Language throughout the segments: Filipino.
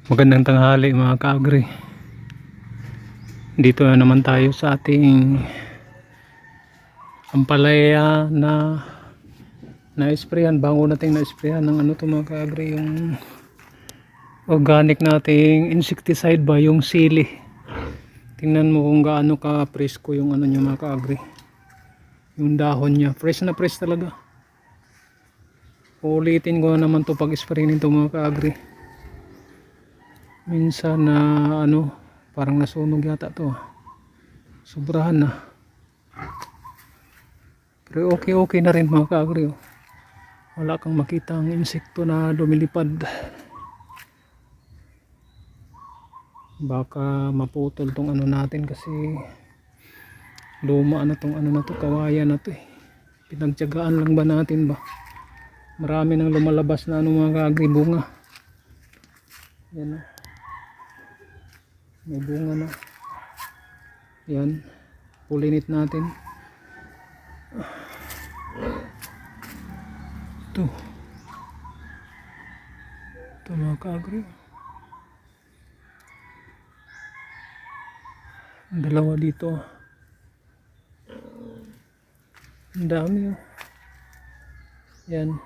Magandang tanghali mga ka-agri. Dito na naman tayo sa ating ampalaya na na-sprayan. Bago nating na-sprayan ng ano to mga ka-agri, yung organic nating insecticide ba, yung sili. Tingnan mo kung gaano ka presko yung ano niya mga ka-agri. Yung dahon niya, fresh na fresh talaga. Ulitin ko na naman to pag-spray nito mga ka-agri. Minsan na ano, parang nasunog yata to. Sobrahan na. Pero okay na rin mga ka-agri. Wala kang makitang insekto na lumilipad. Baka maputol tong ano natin kasi luma na tong ano na to, kawayan na to eh. Pinagtiyagaan lang ba natin ba? Marami nang lumalabas na ano mga ka-agri, bunga. Yan o. May bunga na. Yan, pulinit natin. Ito mga ka-agri, dalawa dito. Ang dami oh. Yan,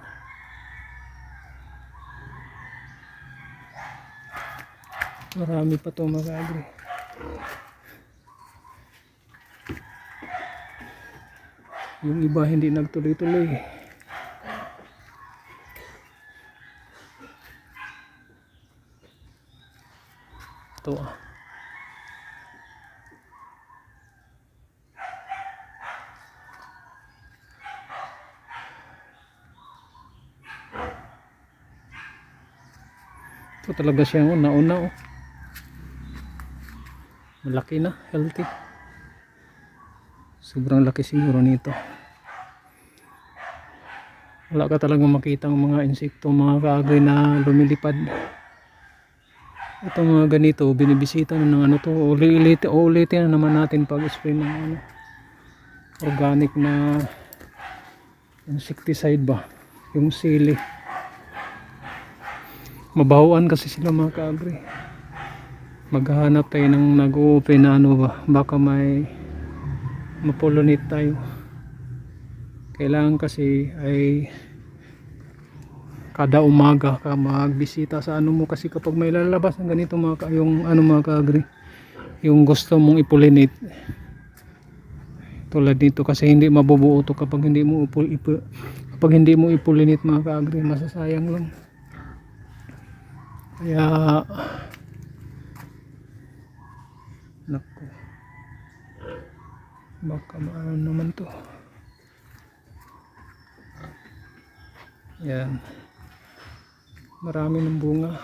marami pa to mga ka-agri. Yung iba hindi nagtuloy-tuloy. Ito ito talaga siyang una-una oh. Malaki na, healthy. Sobrang laki siguro nito. Wala ka talagang makita ng mga insekto mga ka-agri na lumilipad. Itong mga ganito, binibisita na ng ano to, ulitin na naman natin pag-spray ng ano, organic na insecticide ba, yung sili. Mabahuan kasi sila mga ka-agri. Maghahanap tayo ng nag-open na ano ba, baka may mapollinate tayo. Kailangan kasi ay kada umaga ka magbisita sa ano mo, kasi kapag may lalabas ng ganito yung ano mga ka-agri, yung gusto mong ipollinate tulad dito, kasi hindi mabubuo to kapag hindi mo ipollinate mga ka-agri, masasayang lang. Kaya naku, baka maano naman to. Yan, marami ng bunga.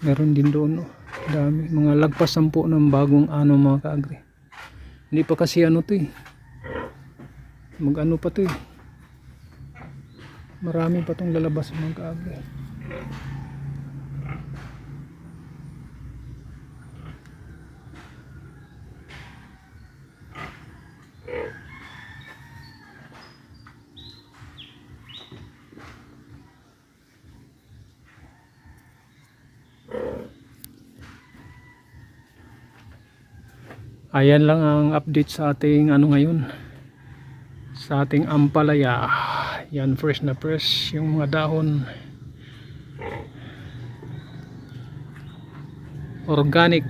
Meron din doon oh. Dami, mga lagpas 10 ng bagong ano mga ka-agri. Hindi pa kasi ano to eh, mag ano pa to eh, marami pa tong lalabas mga ka-agri. Ayan lang ang update sa ating ano ngayon, sa ating ampalaya. Yan, fresh na fresh yung mga dahon, organic.